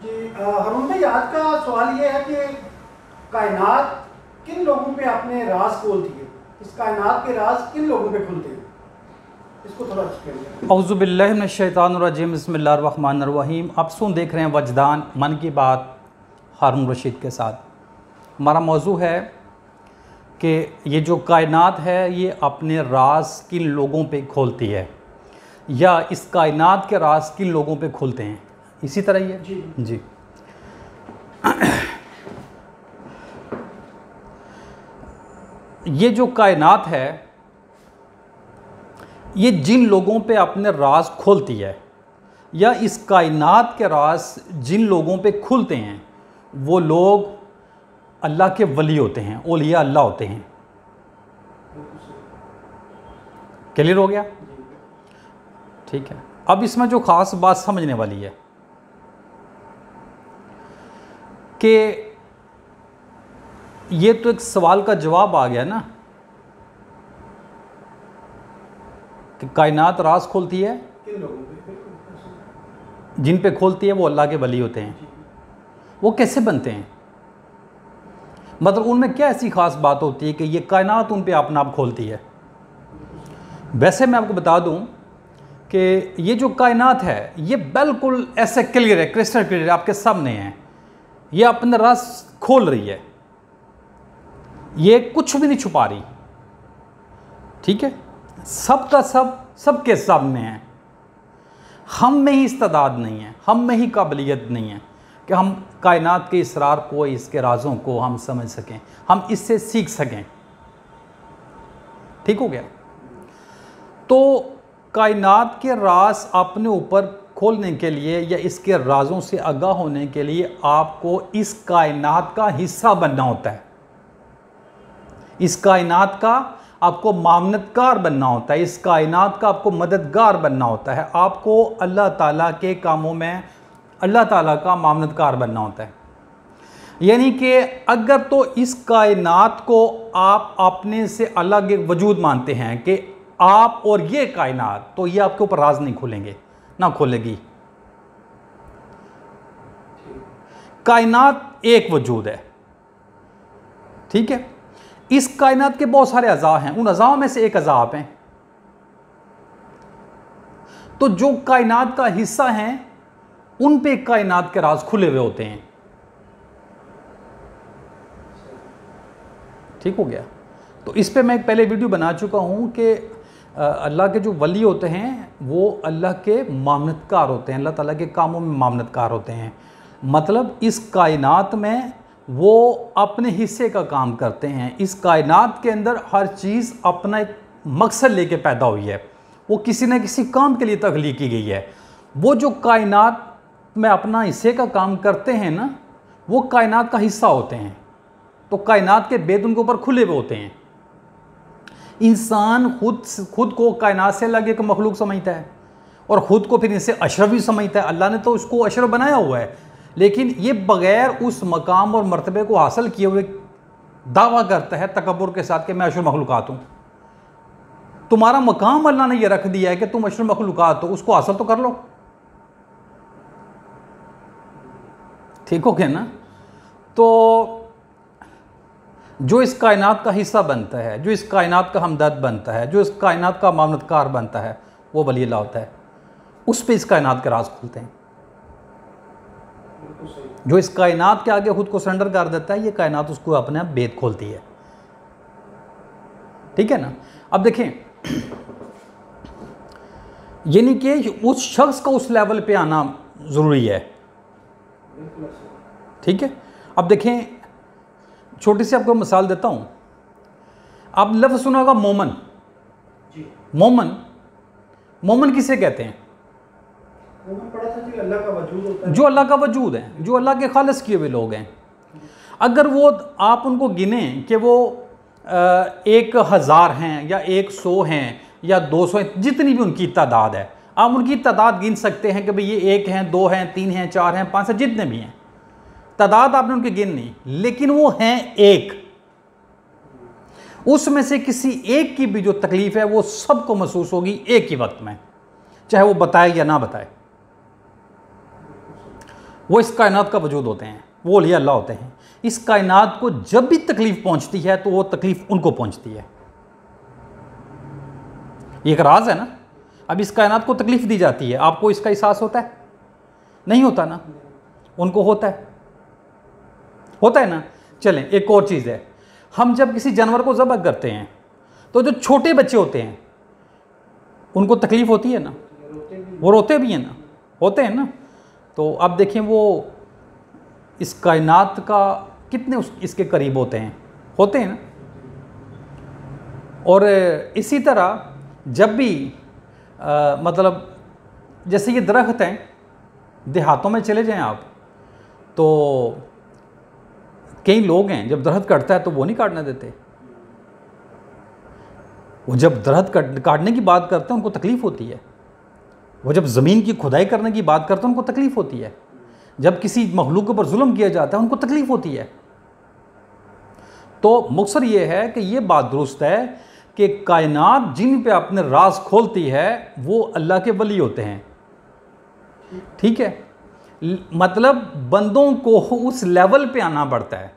जी हरुण भाई, आज का सवाल ये है कि कायनात किन लोगों पे अपने राज खोलती है? इस कायनात के राज किन लोगों पे खुलते हैं? इसको थोड़ा एक्सप्लेन करें। औज़ु बिल्लाहि मिनश शैतानिर रजीम, बिस्मिल्लाहिर रहमानिर रहीम। आप सुन देख रहे हैं वजदान मन की बात हारून रशीद के साथ। हमारा मौजू है कि ये जो कायनात है ये अपने राज किन लोगों पे खोलती है, या इस कायनात के राज किन लोगों पे खुलते हैं। इसी तरह ही है जी। ये जो कायनात है ये जिन लोगों पे अपने राज खोलती है, या इस कायनात के राज जिन लोगों पे खुलते हैं, वो लोग अल्लाह के वली होते हैं, औलिया अल्लाह होते हैं। क्लियर हो गया? ठीक है। अब इसमें जो ख़ास बात समझने वाली है कि ये तो एक सवाल का जवाब आ गया ना कि कायनात राज खोलती है, किन लोगों पे? जिन पे खोलती है वो अल्लाह के वली होते हैं। वो कैसे बनते हैं? मतलब उनमें क्या ऐसी ख़ास बात होती है कि ये कायनात उन पे अपना आप खोलती है? वैसे मैं आपको बता दूं कि ये जो कायनात है ये बिल्कुल ऐसे क्लियर है, क्रिस्टल क्लियर आपके सामने है। ये अपना राज खोल रही है, ये कुछ भी नहीं छुपा रही। ठीक है, सब का सब सबके सामने है। हम में ही इस्तेदाद नहीं है, हम में ही काबिलियत नहीं है कि हम कायनात के इसरार को, इसके राजों को हम समझ सकें, हम इससे सीख सकें। ठीक हो गया? तो कायनात के राज अपने ऊपर खोलने के लिए या इसके राजों से आगाह होने के लिए आपको इस कायनात का हिस्सा बनना होता है। इस कायनात का आपको मामनतकार बनना होता है, इस कायनात का आपको मददगार बनना होता है। आपको अल्लाह ताला के कामों में अल्लाह ताला का मामनतकार बनना होता है। यानी कि अगर तो इस कायनात को आप अपने से अलग एक वजूद मानते हैं कि आप और ये कायनात, तो ये आपके ऊपर राज नहीं खोलेंगे, ना खोलेगी। कायनात एक वजूद है, ठीक है। इस कायनात के बहुत सारे अज़ा हैं, उन अज़ा में से एक अज़ा आप हैं। तो जो कायनात का हिस्सा हैं उन पे कायनात के राज खुले हुए होते हैं। ठीक हो गया? तो इस पे मैं एक पहले वीडियो बना चुका हूं कि अल्लाह के जो वली होते हैं वो अल्लाह के मामनतकार होते हैं, अल्लाह ताला के कामों में मामनतकार होते हैं। मतलब इस कायनात में वो अपने हिस्से का काम करते हैं। इस कायनात के अंदर हर चीज़ अपना एक मकसद लेके पैदा हुई है, वो किसी न किसी काम के लिए तख्लीक की गई है। वो जो कायनात में अपना हिस्से का काम करते हैं ना, वो कायनात का हिस्सा होते हैं। तो कायनात के भेद उनके ऊपर खुले हुए होते हैं। इंसान खुद को कायनात से अलग एक मखलूक समझता है और ख़ुद को फिर इनसे अशरफ भी समझता है। अल्लाह ने तो उसको अशरफ बनाया हुआ है, लेकिन ये बग़ैर उस मकाम और मर्तबे को हासिल किए हुए दावा करता है तकब्बुर के साथ कि मैं अशरफ मखलूक़ात हूँ। तुम्हारा मकाम अल्लाह ने यह रख दिया है कि तुम अशरफ मखलूक़ात हो, उसको हासिल तो कर लो। ठीक हो गया ना? तो जो इस कायनात का हिस्सा बनता है, जो इस कायनात का हमदर्द बनता है, जो इस कायनात का मामनतकार बनता है, वो वली अल्लाह होता है। उस पे इस कायनात के राज खुलते हैं। जो इस कायनात के आगे खुद को सरेंडर कर देता है, ये कायनात उसको अपने आप भेद खोलती है। ठीक है ना? अब देखें, यानी कि उस शख्स का उस लेवल पे आना ज़रूरी है। ठीक है? अब देखें, छोटी सी आपको मिसाल देता हूँ। आप लफ्ज़ सुना होगा मोमन। मोमन, मोमन किसे कहते हैं? पढ़ा था जी, अल्लाह का वजूद होता है। जो अल्लाह का वजूद है, जो अल्लाह के खालिस किए हुए लोग हैं। अगर वो आप उनको गिने कि वो 1000 हैं या 100 हैं या 200 हैं, जितनी भी उनकी तादाद है, आप उनकी तादाद गिन सकते हैं कि भाई ये 1 हैं, 2 हैं, 3 हैं, 4 हैं, 5 हैं, जितने भी हैं। तादाद आपने उनके गिन नहीं, लेकिन वो हैं एक। उसमें से किसी एक की भी जो तकलीफ है वो सबको महसूस होगी एक ही वक्त में, चाहे वो बताए या ना बताए। वो इस कायनात का वजूद होते हैं, वो औलिया अल्लाह होते हैं। इस कायनात को जब भी तकलीफ़ पहुंचती है तो वो तकलीफ़ उनको पहुंचती है। ये एक राज है ना। अब इस कायनात को तकलीफ़ दी जाती है, आपको इसका एहसास होता है? नहीं होता ना, उनको होता है ना। चलें, एक और चीज़ है, हम जब किसी जानवर को ज़ब्ह करते हैं तो जो छोटे बच्चे होते हैं उनको तकलीफ़ होती है ना, वो रोते भी हैं ना, होते हैं ना। तो अब देखें वो इस कायनात का कितने इसके करीब होते हैं ना। और इसी तरह जब भी मतलब जैसे ये दरख्त हैं, देहातों में चले जाएं आप तो कई लोग हैं जब दरख्त कटता है तो वो नहीं काटने देते। वो जब दरख्त काटने की बात करते हैं उनको तकलीफ़ होती है। वो जब ज़मीन की खुदाई करने की बात करते हैं उनको तकलीफ़ होती है। जब किसी मखलूक के ऊपर जुल्म किया जाता है उनको तकलीफ़ होती है। तो मकसद ये है कि ये बात दुरुस्त है कि कायनात जिन पे अपने राज खोलती है वो अल्लाह के वली होते हैं, ठीक है। मतलब बंदों को उस लेवल पे आना पड़ता है,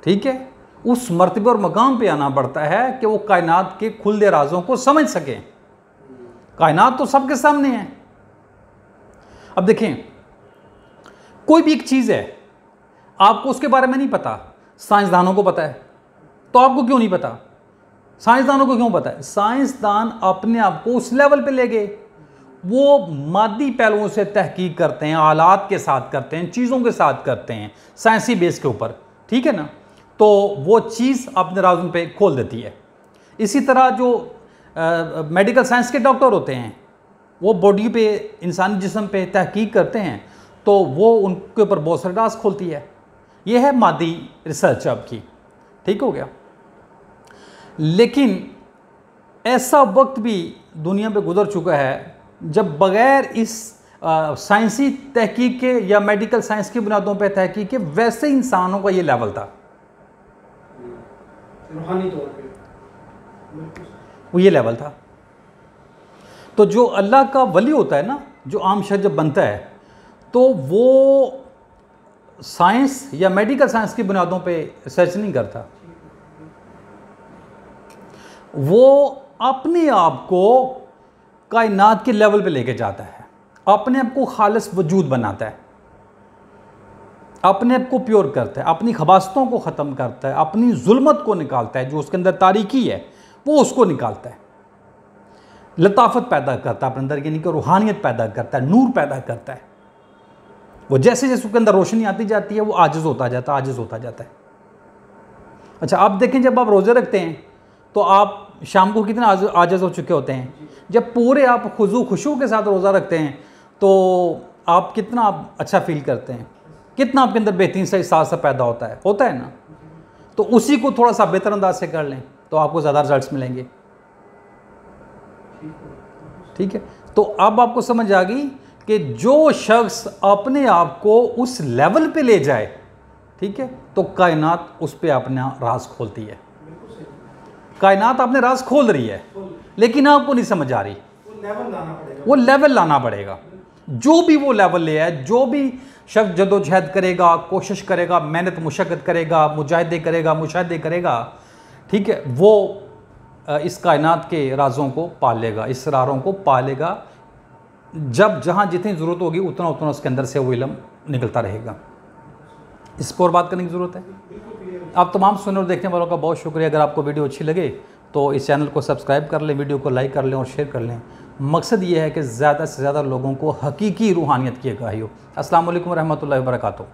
ठीक है, उस मर्तबे और मकाम पे आना पड़ता है कि वो कायनात के खुलदे राजों को समझ सकें। कायनात तो सबके सामने है। अब देखें, कोई भी एक चीज़ है, आपको उसके बारे में नहीं पता, साइंसदानों को पता है, तो आपको क्यों नहीं पता? साइंसदानों को क्यों पता है? साइंसदान अपने आप को उस लेवल पे ले गए, वो मादी पहलुओं से तहकीक करते हैं, आलात के साथ करते हैं, चीज़ों के साथ करते हैं, साइंसी बेस के ऊपर, ठीक है ना। तो वो चीज़ अपने राज़ों पे खोल देती है। इसी तरह जो मेडिकल साइंस के डॉक्टर होते हैं वो बॉडी पे, इंसानी जिस्म पे तहकीक करते हैं, तो वो उनके ऊपर बहुत सारे राज खोलती है। ये है मादी रिसर्च आपकी, ठीक हो गया। लेकिन ऐसा वक्त भी दुनिया पे गुजर चुका है जब बग़ैर इस साइंसी तहकीक के या मेडिकल साइंस की बुनियादों पे तहकीक के वैसे इंसानों का ये लेवल था, रूहानी तौर पे वो ये लेवल था। तो जो अल्लाह का वली होता है ना, जो आम शख्स जब बनता है तो वो साइंस या मेडिकल साइंस की बुनियादों पे रिसर्च नहीं करता, वो अपने आप को कायनात के लेवल पे लेके जाता है, अपने आप को खालिस वजूद बनाता है, अपने आप को प्योर करता है, अपनी खबासतों को ख़त्म करता है, अपनी जुल्मत को निकालता है, जो उसके अंदर तारीकी है वो उसको निकालता है, लताफत पैदा करता है अपने अंदर, यानी कि रूहानियत पैदा करता है, नूर पैदा करता है। वो जैसे जैसे उसके अंदर रोशनी आती जाती है वो आजिज़ होता जाता है। अच्छा, आप देखें, जब आप रोज़े रखते हैं तो आप शाम को कितना आजिज़ हो चुके होते हैं। जब पूरे आप खुशू के साथ रोज़ा रखते हैं तो आप कितना अच्छा फील करते हैं, कितना आपके अंदर बेहतरीन सा एहसास पैदा होता है ना। तो उसी को थोड़ा सा बेहतर अंदाज से कर लें तो आपको ज़्यादा रिजल्ट्स मिलेंगे, ठीक है। तो अब आपको समझ आ गई कि जो शख्स अपने आप को उस लेवल पे ले जाए, ठीक है, तो कायनात उस पे अपना राज खोलती है। कायनात अपने राज खोल रही है लेकिन आपको नहीं समझ आ रही, वो लेवल लाना पड़ेगा। जो भी वो लेवल ले आए, जो भी शख्स जदोजहद करेगा, कोशिश करेगा, मेहनत मुशक्क़त करेगा, मुजाहिदे करेगा, ठीक है, वो इस कायनात के राज़ों को पालेगा, इसरारों को पालेगा। जब जहाँ जितनी ज़रूरत होगी उतना उतना उसके अंदर से वो इल्म निकलता रहेगा। इस पर और बात करने की ज़रूरत है। आप तमाम सुनने और देखने वालों का बहुत शुक्रिया। अगर आपको वीडियो अच्छी लगे तो इस चैनल को सब्सक्राइब कर लें, वीडियो को लाइक कर लें और शेयर कर लें। मकसद ये है कि ज़्यादा से ज़्यादा लोगों को हकीकी रूहानियत की आगाही हो। अस्सलाम वालेकुम रहमतुल्लाहि व बरकातुहू।